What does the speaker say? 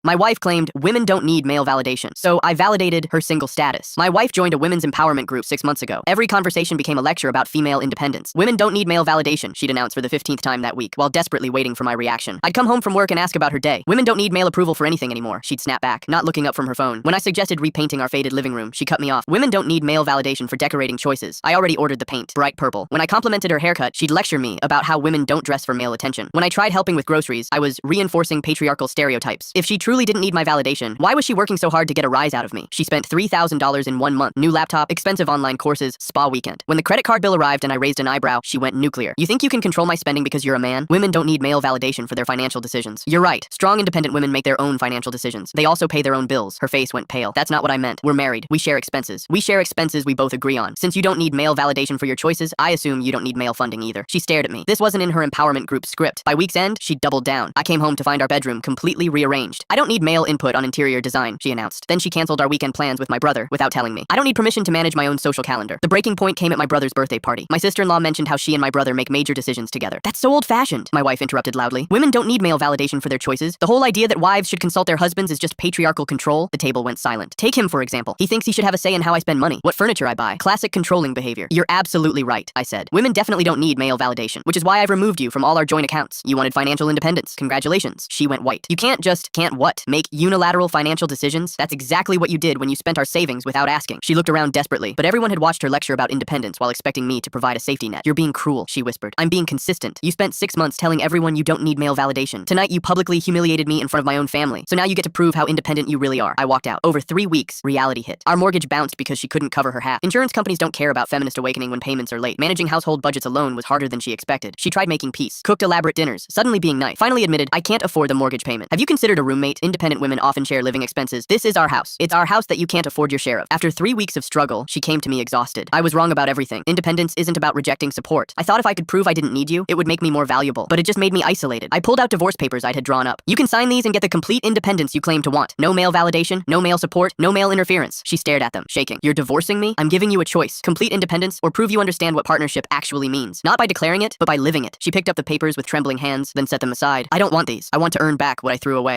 My wife claimed women don't need male validation, so I validated her single status. My wife joined a women's empowerment group 6 months ago. Every conversation became a lecture about female independence. Women don't need male validation, she'd announced for the 15th time that week, while desperately waiting for my reaction. I'd come home from work and ask about her day. Women don't need male approval for anything anymore, she'd snap back, not looking up from her phone. When I suggested repainting our faded living room, she cut me off. Women don't need male validation for decorating choices. I already ordered the paint, bright purple. When I complimented her haircut, she'd lecture me about how women don't dress for male attention. When I tried helping with groceries, I was reinforcing patriarchal stereotypes. If she truly didn't need my validation, why was she working so hard to get a rise out of me? She spent $3,000 in 1 month, new laptop, expensive online courses, spa weekend. When the credit card bill arrived and I raised an eyebrow, she went nuclear. You think you can control my spending because you're a man? Women don't need male validation for their financial decisions. You're right. Strong, independent women make their own financial decisions. They also pay their own bills. Her face went pale. That's not what I meant. We're married. We share expenses. We share expenses we both agree on. Since you don't need male validation for your choices, I assume you don't need male funding either. She stared at me. This wasn't in her empowerment group script. By week's end, she doubled down. I came home to find our bedroom completely rearranged. I don't need male input on interior design, she announced. Then she canceled our weekend plans with my brother without telling me. I don't need permission to manage my own social calendar. The breaking point came at my brother's birthday party. My sister-in-law mentioned how she and my brother make major decisions together. That's so old-fashioned, my wife interrupted loudly. Women don't need male validation for their choices. The whole idea that wives should consult their husbands is just patriarchal control. The table went silent. Take him, for example. He thinks he should have a say in how I spend money, what furniture I buy. Classic controlling behavior. You're absolutely right, I said. Women definitely don't need male validation, which is why I've removed you from all our joint accounts. You wanted financial independence. Congratulations. She went white. You can't what? Make unilateral financial decisions? That's exactly what you did when you spent our savings without asking. She looked around desperately, but everyone had watched her lecture about independence while expecting me to provide a safety net. You're being cruel, she whispered. I'm being consistent. You spent 6 months telling everyone you don't need male validation. Tonight you publicly humiliated me in front of my own family. So now you get to prove how independent you really are. I walked out. Over 3 weeks, reality hit. Our mortgage bounced because she couldn't cover her half. Insurance companies don't care about feminist awakening when payments are late. Managing household budgets alone was harder than she expected. She tried making peace, cooked elaborate dinners, suddenly being nice. Finally admitted, I can't afford the mortgage payment. Have you considered a roommate? Independent women often share living expenses. This is our house. It's our house that you can't afford your share of. After 3 weeks of struggle, she came to me exhausted. I was wrong about everything. Independence isn't about rejecting support. I thought if I could prove I didn't need you, it would make me more valuable, but it just made me isolated. I pulled out divorce papers I'd had drawn up. You can sign these and get the complete independence you claim to want. No male validation, no male support, no male interference. She stared at them, shaking. You're divorcing me? I'm giving you a choice. Complete independence or prove you understand what partnership actually means. Not by declaring it, but by living it. She picked up the papers with trembling hands, then set them aside. I don't want these. I want to earn back what I threw away.